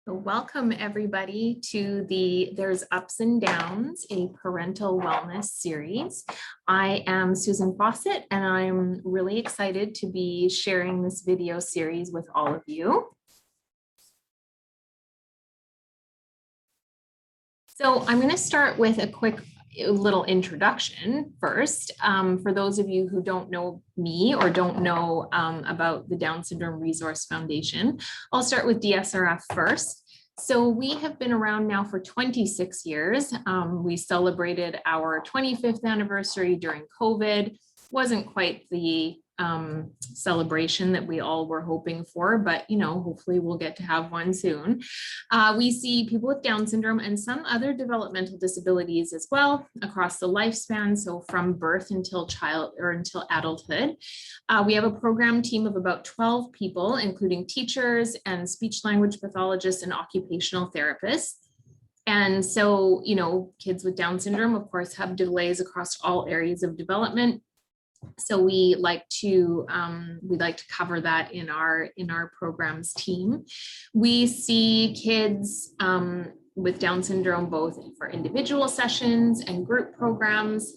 Welcome everybody to the There's Ups and Downs, a parental wellness series. I am Susan Fawcett and I'm really excited to be sharing this video series with all of you. So I'm going to start with a quick little introduction first. For those of you who don't know me or don't know about the Down Syndrome Resource Foundation, I'll start with DSRF first. So we have been around now for 26 years. We celebrated our 25th anniversary during COVID. Wasn't quite the celebration that we all were hoping for, but hopefully we'll get to have one soon. We see people with Down syndrome and some other developmental disabilities as well across the lifespan, so from birth until adulthood. We have a program team of about 12 people, including teachers and speech-language pathologists and occupational therapists. And so, kids with Down syndrome, of course, have delays across all areas of development. So we like to cover that in our programs team. We see kids with Down syndrome both for individual sessions and group programs.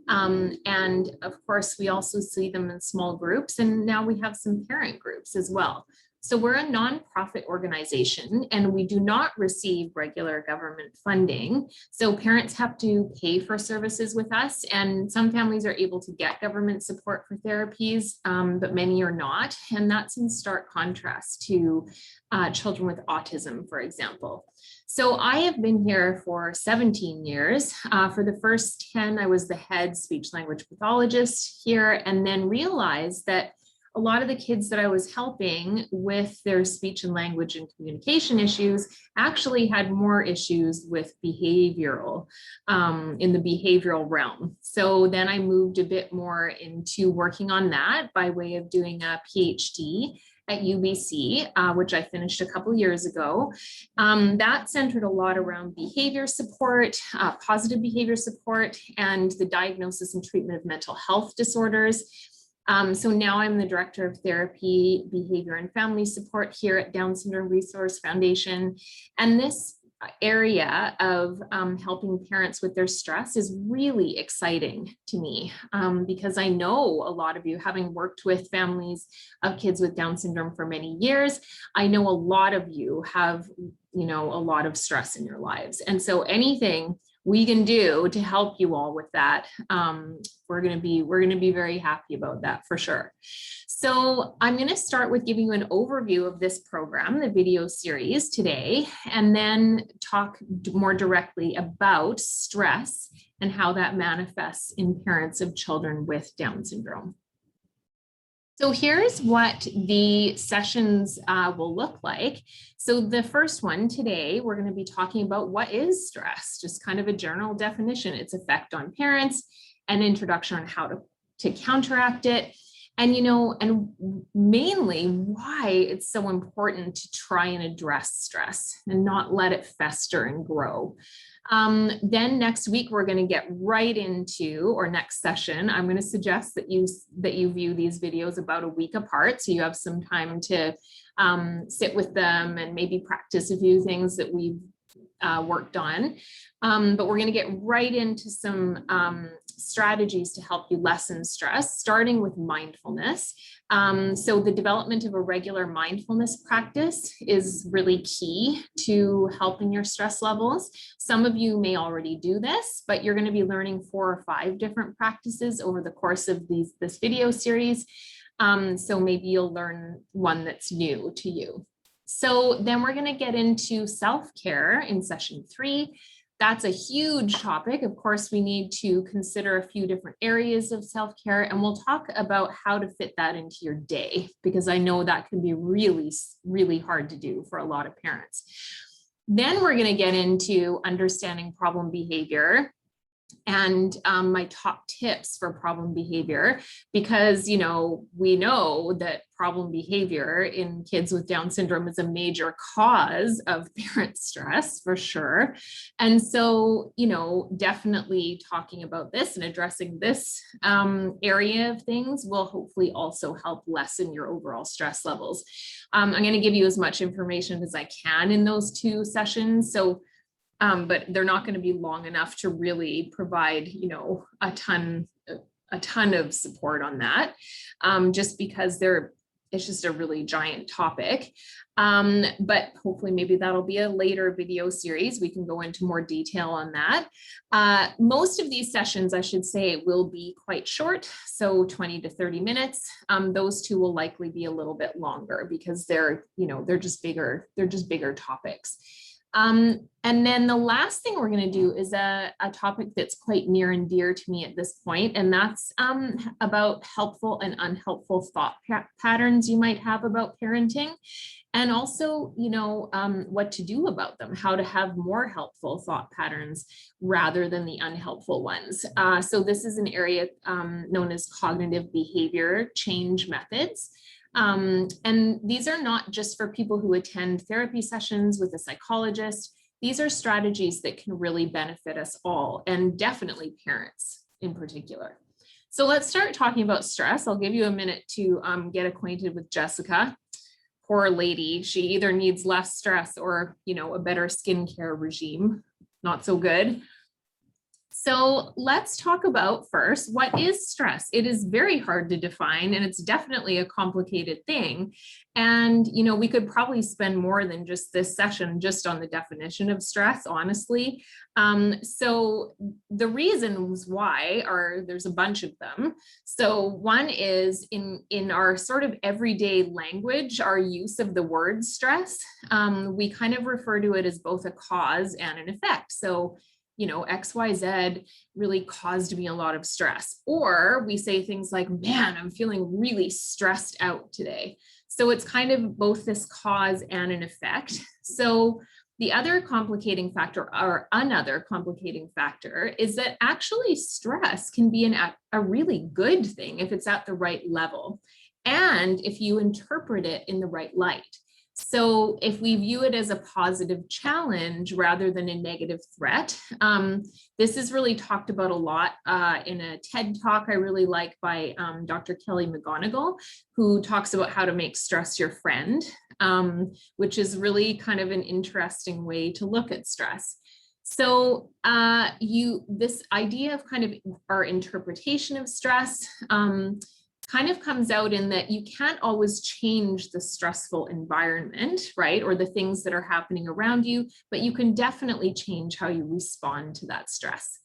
And of course, we also see them in small groups, and now we have some parent groups as well. So we're a nonprofit organization and we do not receive regular government funding. So parents have to pay for services with us, and some families are able to get government support for therapies, but many are not. And that's in stark contrast to children with autism, for example. So I have been here for 17 years. For the first 10, I was the head speech-language pathologist here, and then realized that a lot of the kids that I was helping with their speech and language and communication issues actually had more issues with behavioral, in the behavioral realm. So then I moved a bit more into working on that by way of doing a PhD at UBC, which I finished a couple years ago. That centered a lot around behavior support, positive behavior support, and the diagnosis and treatment of mental health disorders. So now I'm the Director of Therapy, Behavior and Family Support here at Down Syndrome Resource Foundation. And this area of helping parents with their stress is really exciting to me, because I know a lot of you, having worked with families of kids with Down syndrome for many years, I know a lot of you have, a lot of stress in your lives. And so anything we can do to help you all with that, we're going to be very happy about that for sure. So I'm going to start with giving you an overview of this program, the video series today, and then talk more directly about stress and how that manifests in parents of children with Down syndrome. So here's what the sessions will look like. So the first one today, we're going to be talking about what is stress, just kind of a general definition, its effect on parents, an introduction on how to counteract it, and and mainly why it's so important to try and address stress and not let it fester and grow. Then next week, we're going to get right into, or next session, I'm going to suggest that you view these videos about a week apart, so you have some time to sit with them and maybe practice a few things that we've worked on. But we're going to get right into some strategies to help you lessen stress, starting with mindfulness. So the development of a regular mindfulness practice is really key to helping your stress levels. Some of you may already do this, but you're going to be learning 4 or 5 different practices over the course of this video series. So maybe you'll learn one that's new to you. So then we're going to get into self-care in session 3. That's a huge topic. Of course, we need to consider a few different areas of self-care, and we'll talk about how to fit that into your day, because I know that can be really, really hard to do for a lot of parents. Then we're going to get into understanding problem behavior. and my top tips for problem behavior, because, you know, we know that problem behavior in kids with Down syndrome is a major cause of parent stress for sure. And so, you know, definitely talking about this and addressing this area of things will hopefully also help lessen your overall stress levels. I'm going to give you as much information as I can in those 2 sessions. So but they're not going to be long enough to really provide, you know, a ton of support on that, just because it's just a really giant topic. But hopefully maybe that'll be a later video series. We can go into more detail on that. Most of these sessions, I should say, will be quite short, so 20 to 30 minutes. Those 2 will likely be a little bit longer because they're just bigger topics. And then the last thing we're going to do is a topic that's quite near and dear to me at this point, and that's about helpful and unhelpful thought patterns you might have about parenting, and also, you know, what to do about them, how to have more helpful thought patterns rather than the unhelpful ones. So this is an area known as cognitive behavior change methods. And these are not just for people who attend therapy sessions with a psychologist. These are strategies that can really benefit us all, and definitely parents in particular. So let's start talking about stress. I'll give you a minute to get acquainted with Jessica. Poor lady, she either needs less stress or, you know, a better skincare regime. Not so good. So let's talk about first, what is stress? It is very hard to define, and it's definitely a complicated thing. And, you know, we could probably spend more than just this session just on the definition of stress, honestly. So the reasons why there's a bunch of them. So one is in our sort of everyday language, our use of the word stress, we kind of refer to it as both a cause and an effect. So, you know, XYZ really caused me a lot of stress. Or we say things like, man, I'm feeling really stressed out today. So it's kind of both this cause and an effect. So the other complicating factor, or another complicating factor, is that actually stress can be a really good thing if it's at the right level, and if you interpret it in the right light. So if we view it as a positive challenge rather than a negative threat, this is really talked about a lot in a TED talk I really like by Dr. Kelly McGonigal, who talks about how to make stress your friend, which is really kind of an interesting way to look at stress. So this idea of kind of our interpretation of stress kind of comes out in that you can't always change the stressful environment, right? Or the things that are happening around you, but you can definitely change how you respond to that stress.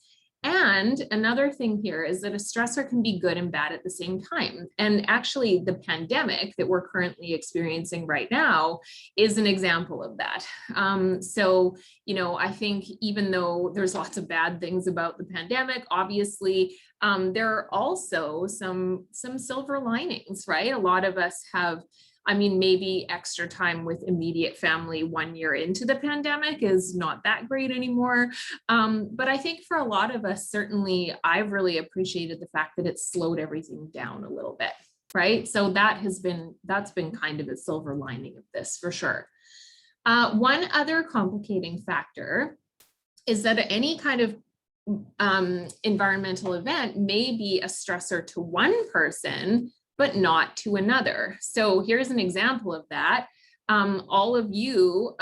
And another thing here is that a stressor can be good and bad at the same time. And actually the pandemic that we're currently experiencing right now is an example of that. So, you know, I think even though there's lots of bad things about the pandemic, obviously, there are also some silver linings, right? A lot of us have, I mean, maybe extra time with immediate family 1 year into the pandemic is not that great anymore. But I think for a lot of us, certainly, I've really appreciated the fact that it's slowed everything down a little bit, right? So that's been kind of a silver lining of this for sure. One other complicating factor is that any kind of environmental event may be a stressor to one person, but not to another. So here's an example of that. All of you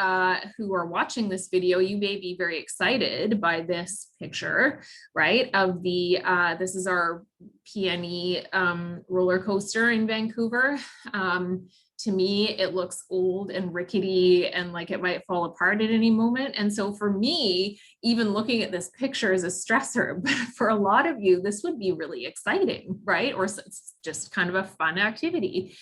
who are watching this video, you may be very excited by this picture, right? Of this is our PNE roller coaster in Vancouver. To me, it looks old and rickety and like it might fall apart at any moment. And so for me, even looking at this picture is a stressor, but for a lot of you, this would be really exciting, right? Or it's just kind of a fun activity.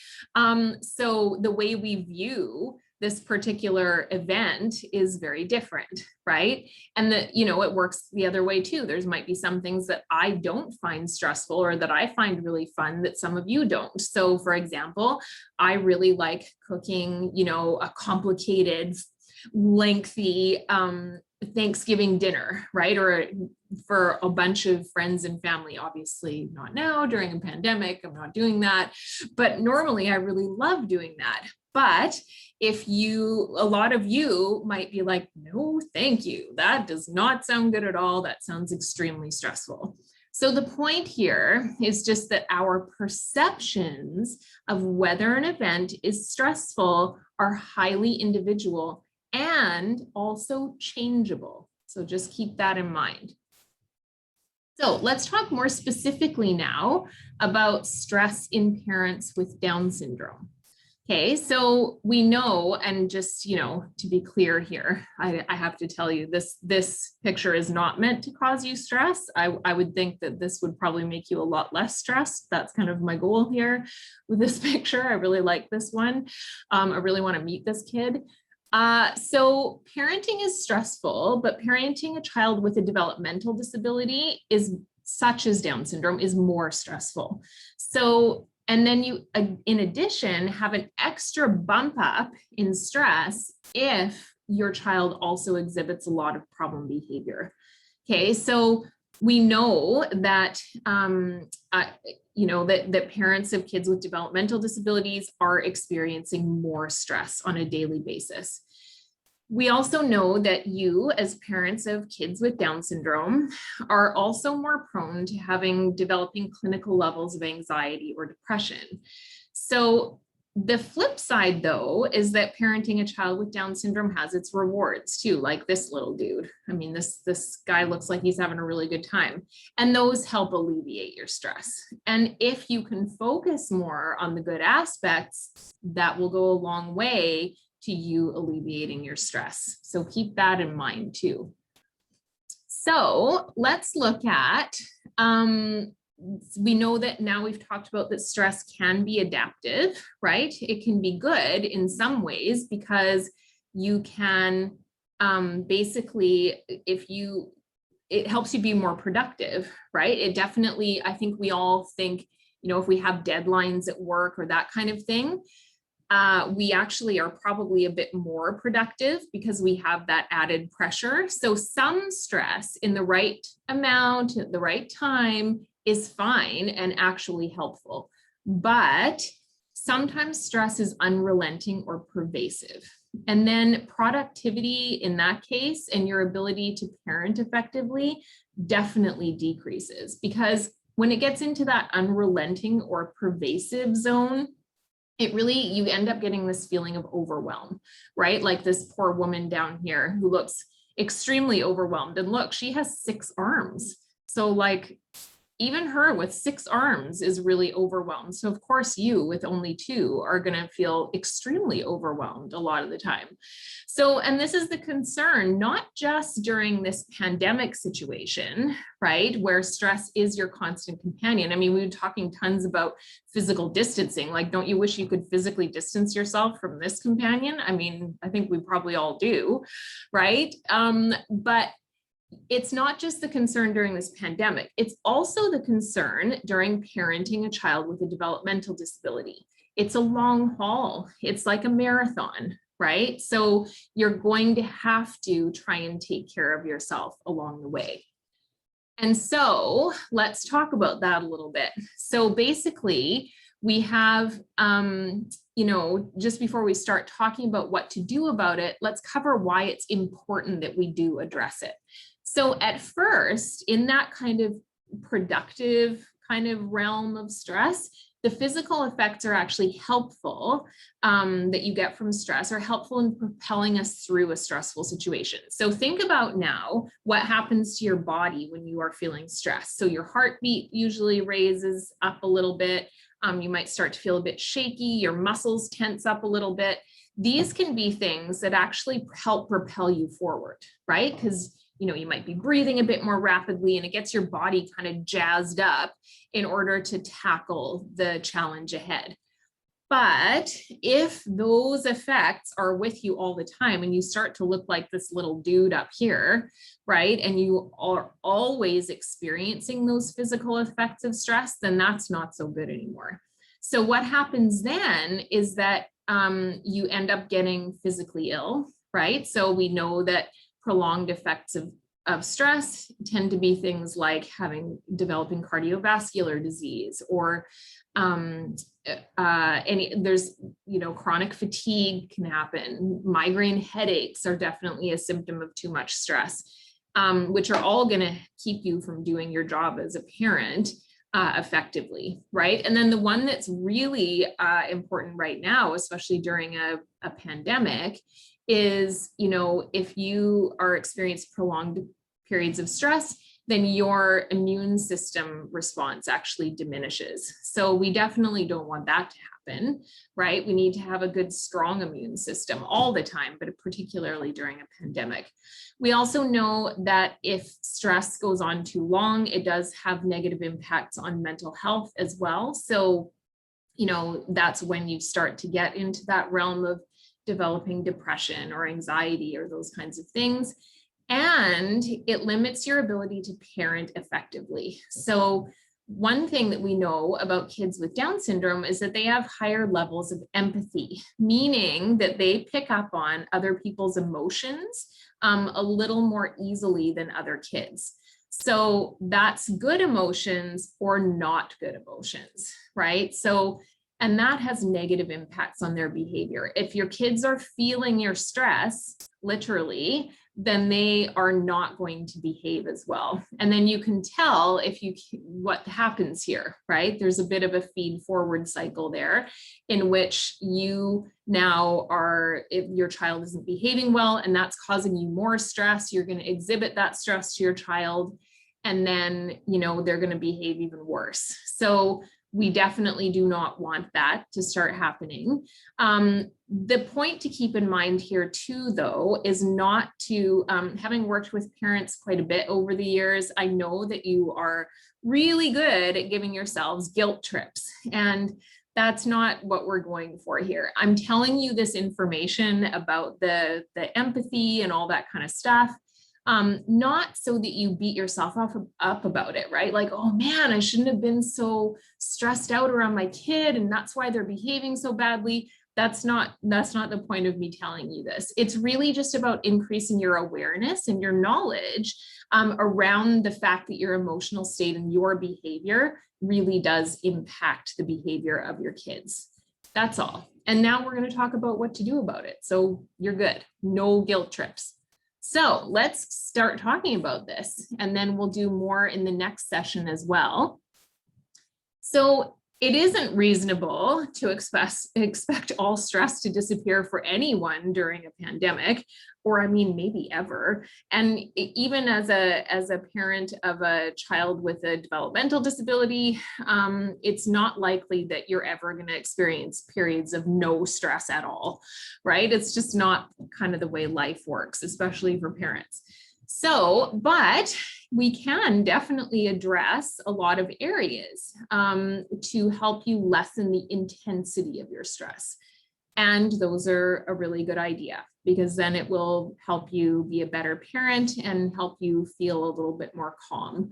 So the way we view this particular event is very different, right? And that, you know, it works the other way too. There's might be some things that I don't find stressful or that I find really fun that some of you don't. So for example, I really like cooking, you know, a complicated, lengthy Thanksgiving dinner, right? Or for a bunch of friends and family, obviously not now during a pandemic, I'm not doing that, but normally I really love doing that. But if a lot of you might be like, no, thank you. That does not sound good at all. That sounds extremely stressful. So the point here is just that our perceptions of whether an event is stressful are highly individual and also changeable. So just keep that in mind. So let's talk more specifically now about stress in parents with Down syndrome. Okay, so we know, and just, to be clear here, I have to tell you, this picture is not meant to cause you stress. I would think that this would probably make you a lot less stressed. That's kind of my goal here with this picture. I really like this one. I really want to meet this kid. So parenting is stressful, but parenting a child with a developmental disability such as Down syndrome is more stressful. So, and then you, in addition, have an extra bump up in stress if your child also exhibits a lot of problem behavior. Okay, so we know that, that parents of kids with developmental disabilities are experiencing more stress on a daily basis. We also know that you, as parents of kids with Down syndrome, are also more prone to developing clinical levels of anxiety or depression. So the flip side, though, is that parenting a child with Down syndrome has its rewards too, like this little dude. I mean, this guy looks like he's having a really good time, and those help alleviate your stress. And if you can focus more on the good aspects, that will go a long way to you alleviating your stress. So keep that in mind too. So let's look at, we know that now we've talked about that stress can be adaptive, right? It can be good in some ways because you can basically, it helps you be more productive, right? It definitely, I think we all think, if we have deadlines at work or that kind of thing, we actually are probably a bit more productive because we have that added pressure. So some stress in the right amount at the right time is fine and actually helpful. But sometimes stress is unrelenting or pervasive. And then productivity in that case and your ability to parent effectively definitely decreases, because when it gets into that unrelenting or pervasive zone, you end up getting this feeling of overwhelm, right? Like this poor woman down here who looks extremely overwhelmed, and look, she has 6 arms. So like even her with 6 arms is really overwhelmed. So of course you with only 2 are going to feel extremely overwhelmed a lot of the time. So, and this is the concern, not just during this pandemic situation, right? Where stress is your constant companion. I mean, we were talking tons about physical distancing. Like, don't you wish you could physically distance yourself from this companion? I mean, I think we probably all do, right? But it's not just the concern during this pandemic, it's also the concern during parenting a child with a developmental disability. It's a long haul. It's like a marathon, right? So you're going to have to try and take care of yourself along the way. And so let's talk about that a little bit. So basically, we have, just before we start talking about what to do about it, let's cover why it's important that we do address it. So at first, in that kind of productive kind of realm of stress, the physical effects are actually helpful that you get from stress, are helpful in propelling us through a stressful situation. So think about now what happens to your body when you are feeling stressed. So your heartbeat usually raises up a little bit. You might start to feel a bit shaky, your muscles tense up a little bit. These can be things that actually help propel you forward, right? Because you might be breathing a bit more rapidly and it gets your body kind of jazzed up in order to tackle the challenge ahead. But if those effects are with you all the time and you start to look like this little dude up here, right, and you are always experiencing those physical effects of stress, then that's not so good anymore. So what happens then is that you end up getting physically ill, right? So we know that prolonged effects of stress tend to be things like developing cardiovascular disease, or there's, chronic fatigue can happen. Migraine headaches are definitely a symptom of too much stress, which are all going to keep you from doing your job as a parent effectively, right? And then the one that's really important right now, especially during a pandemic, is, if you are experiencing prolonged periods of stress, then your immune system response actually diminishes. So we definitely don't want that to happen, right? We need to have a good, strong immune system all the time, but particularly during a pandemic. We also know that if stress goes on too long, it does have negative impacts on mental health as well. So, that's when you start to get into that realm of developing depression or anxiety or those kinds of things. And it limits your ability to parent effectively. So one thing that we know about kids with Down syndrome is that they have higher levels of empathy, meaning that they pick up on other people's emotions a little more easily than other kids. So that's good emotions or not good emotions, right? So, and that has negative impacts on their behavior. If your kids are feeling your stress, literally, then they are not going to behave as well. And then you can tell what happens here, right? There's a bit of a feed forward cycle there in which you now if your child isn't behaving well and that's causing you more stress, you're going to exhibit that stress to your child. And then, they're going to behave even worse. So we definitely do not want that to start happening. The point to keep in mind here too, though, is not to, having worked with parents quite a bit over the years, I know that you are really good at giving yourselves guilt trips. And that's not what we're going for here. I'm telling you this information about the empathy and all that kind of stuff. Not so that you beat yourself up about it, right? Like, oh man, I shouldn't have been so stressed out around my kid and that's why they're behaving so badly. That's not the point of me telling you this. It's really just about increasing your awareness and your knowledge around the fact that your emotional state and your behavior really does impact the behavior of your kids. That's all. And now we're going to talk about what to do about it. So you're good. No guilt trips. So let's start talking about this, and then we'll do more in the next session as well. So it isn't reasonable to expect all stress to disappear for anyone during a pandemic, or maybe ever. And even as a parent of a child with a developmental disability, it's not likely that you're ever going to experience periods of no stress at all, right? It's just not kind of the way life works, especially for parents. So, but we can definitely address a lot of areas to help you lessen the intensity of your stress. And those are a really good idea, because then it will help you be a better parent and help you feel a little bit more calm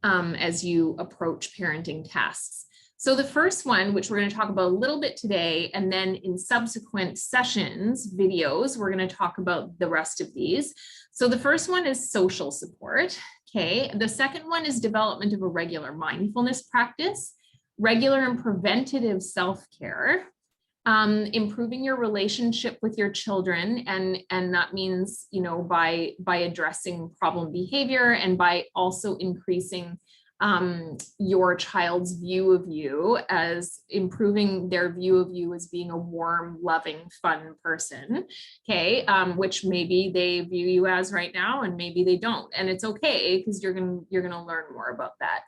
as you approach parenting tasks. So the first one, which we're going to talk about a little bit today, and then in subsequent sessions, videos, we're going to talk about the rest of these. So the first one is social support. Okay. The second one is development of a regular mindfulness practice, regular and preventative self-care, improving your relationship with your children. And that means, by addressing problem behavior and by also increasing your child's view of you, as improving their view of you as being a warm, loving, fun person, okay, which maybe they view you as right now, and maybe they don't, and it's okay, because you're gonna learn more about that.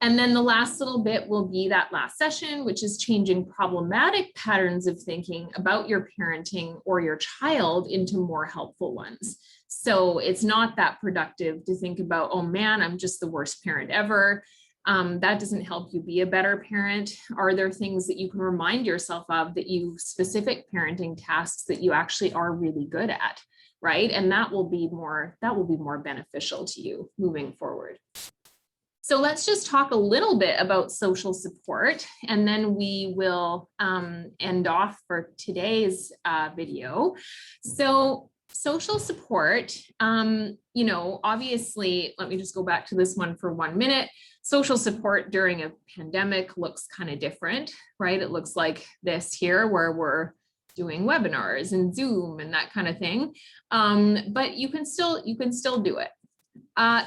And then the last little bit will be that last session, which is changing problematic patterns of thinking about your parenting or your child into more helpful ones. So it's not that productive to think about, oh man, I'm just the worst parent ever. That doesn't help you be a better parent. Are there things that you can remind yourself of, that you specific parenting tasks that you actually are really good at, right? And that will be more beneficial to you moving forward. So let's just talk a little bit about social support, and then we will end off for today's video. So Social support, you know, obviously, let me just go back to this one for 1 minute. Social support during a pandemic looks kind of different, right? It looks like this here, where we're doing webinars and Zoom and that kind of thing. But you can still do it.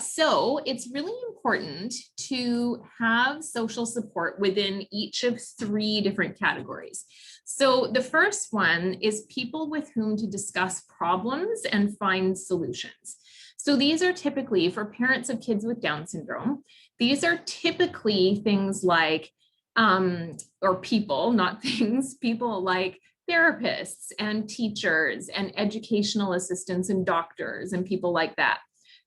So it's really important to have social support within each of 3 different categories. So the first one is people with whom to discuss problems and find solutions. So these are typically, for parents of kids with Down syndrome, these are typically things like, or people, not things, people like therapists and teachers and educational assistants and doctors and people like that.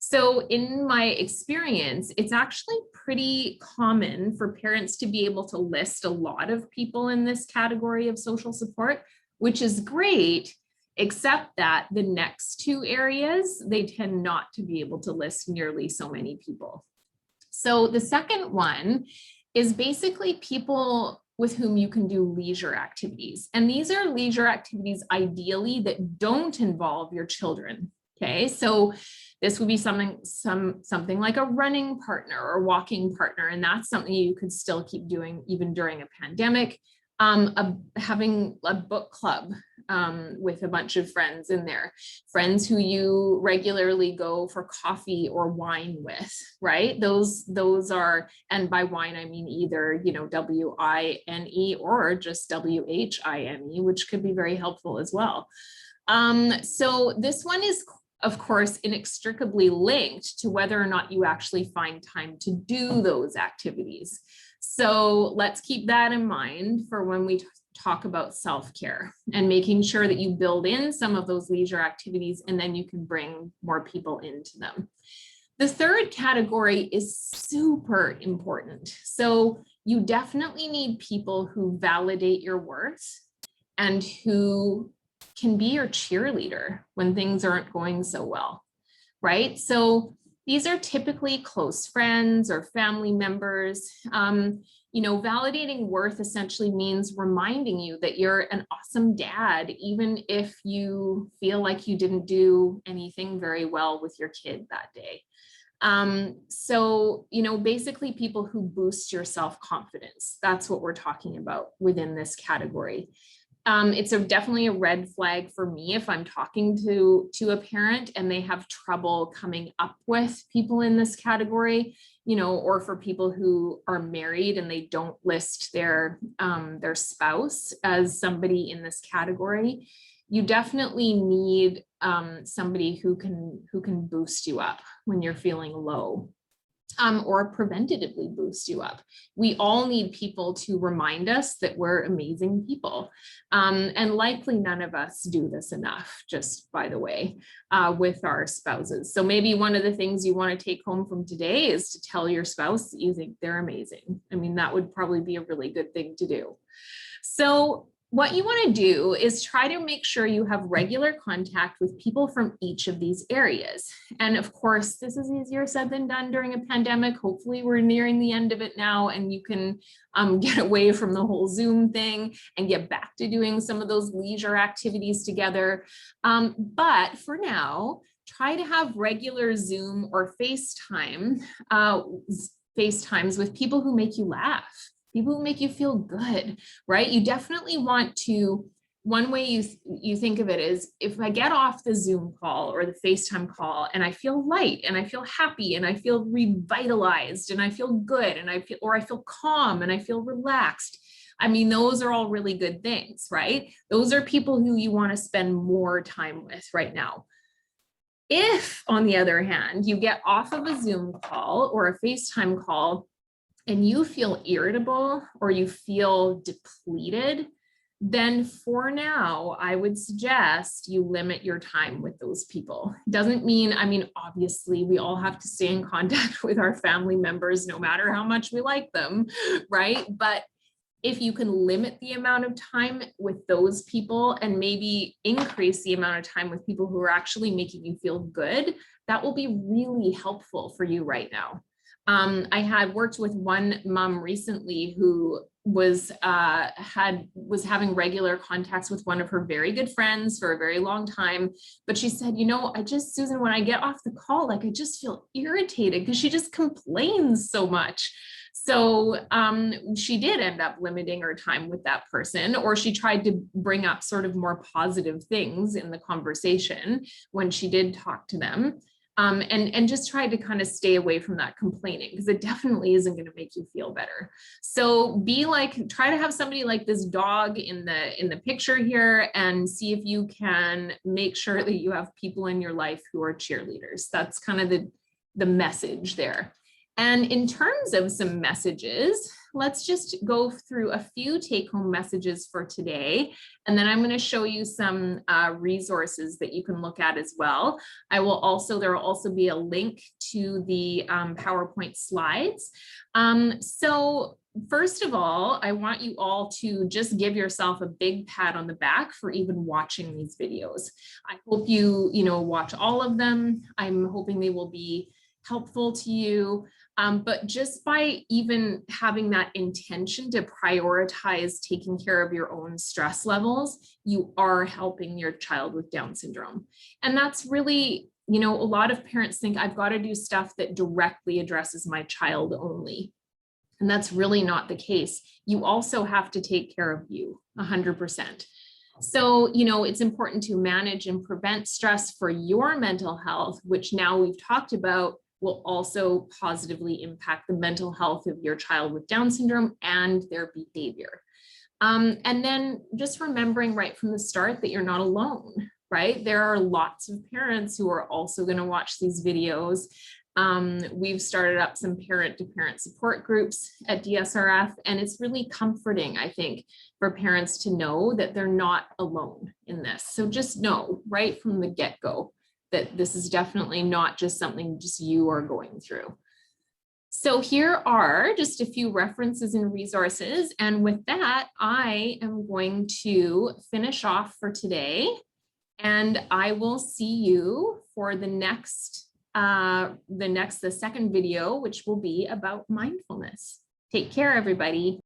So in my experience, it's actually pretty common for parents to be able to list a lot of people in this category of social support, which is great, except that the next 2 areas, they tend not to be able to list nearly so many people. So the second one is basically people with whom you can do leisure activities. And these are leisure activities ideally that don't involve your children. Okay, so this would be something like a running partner or walking partner, and that's something you could still keep doing even during a pandemic. Having a book club with a bunch of friends in there, friends who you regularly go for coffee or wine with, right? Those are, and by wine I mean either, you know, WINE or just WHINE, which could be very helpful as well. So this one is, of course, inextricably linked to whether or not you actually find time to do those activities. So let's keep that in mind for when we talk about self-care and making sure that you build in some of those leisure activities, and then you can bring more people into them. The third category is super important. So you definitely need people who validate your worth and who can be your cheerleader when things aren't going so well, right? So these are typically close friends or family members. You know, validating worth essentially means reminding you that you're an awesome dad, even if you feel like you didn't do anything very well with your kid that day. So, you know, basically people who boost your self-confidence, that's what we're talking about within this category. It's definitely a red flag for me if I'm talking to a parent and they have trouble coming up with people in this category, you know, or for people who are married and they don't list their spouse as somebody in this category. You definitely need somebody who can boost you up when you're feeling low. Or preventatively boost you up. We all need people to remind us that we're amazing people. And likely none of us do this enough, just by the way, with our spouses. So maybe one of the things you want to take home from today is to tell your spouse that you think they're amazing. I mean, that would probably be a really good thing to do. So what you want to do is try to make sure you have regular contact with people from each of these areas. And of course, this is easier said than done during a pandemic. Hopefully we're nearing the end of it now and you can get away from the whole Zoom thing and get back to doing some of those leisure activities together. But for now, try to have regular Zoom or FaceTimes with people who make you laugh. People who make you feel good, right? You definitely want to, one way you think of it is, if I get off the Zoom call or the FaceTime call and I feel light and I feel happy and I feel revitalized and I feel good and I feel calm and I feel relaxed. I mean, those are all really good things, right? Those are people who you want to spend more time with right now. If, on the other hand, you get off of a Zoom call or a FaceTime call and you feel irritable or you feel depleted, then for now, I would suggest you limit your time with those people. Doesn't mean, I mean, obviously we all have to stay in contact with our family members, no matter how much we like them, right? But if you can limit the amount of time with those people and maybe increase the amount of time with people who are actually making you feel good, that will be really helpful for you right now. I had worked with one mom recently who was having regular contacts with one of her very good friends for a very long time. But she said, you know, Susan, when I get off the call, like I just feel irritated because she just complains so much. So she did end up limiting her time with that person, or she tried to bring up sort of more positive things in the conversation when she did talk to them. And just try to kind of stay away from that complaining, because it definitely isn't going to make you feel better. So try to have somebody like this dog in the picture here, and see if you can make sure that you have people in your life who are cheerleaders. That's kind of the message there. And in terms of some messages, let's just go through a few take-home messages for today. And then I'm going to show you some resources that you can look at as well. There will also be a link to the PowerPoint slides. So first of all, I want you all to just give yourself a big pat on the back for even watching these videos. I hope you watch all of them. I'm hoping they will be helpful to you. But just by even having that intention to prioritize taking care of your own stress levels, you are helping your child with Down syndrome. And that's really, a lot of parents think I've got to do stuff that directly addresses my child only. And that's really not the case. You also have to take care of you 100%. So, it's important to manage and prevent stress for your mental health, which now we've talked about will also positively impact the mental health of your child with Down syndrome and their behavior. And then just remembering right from the start that you're not alone, right? There are lots of parents who are also going to watch these videos. We've started up some parent-to-parent support groups at DSRF, and it's really comforting, I think, for parents to know that they're not alone in this. So just know right from the get-go that this is definitely not just something just you are going through. So here are just a few references and resources. And with that, I am going to finish off for today. And I will see you for the second video, which will be about mindfulness. Take care, everybody.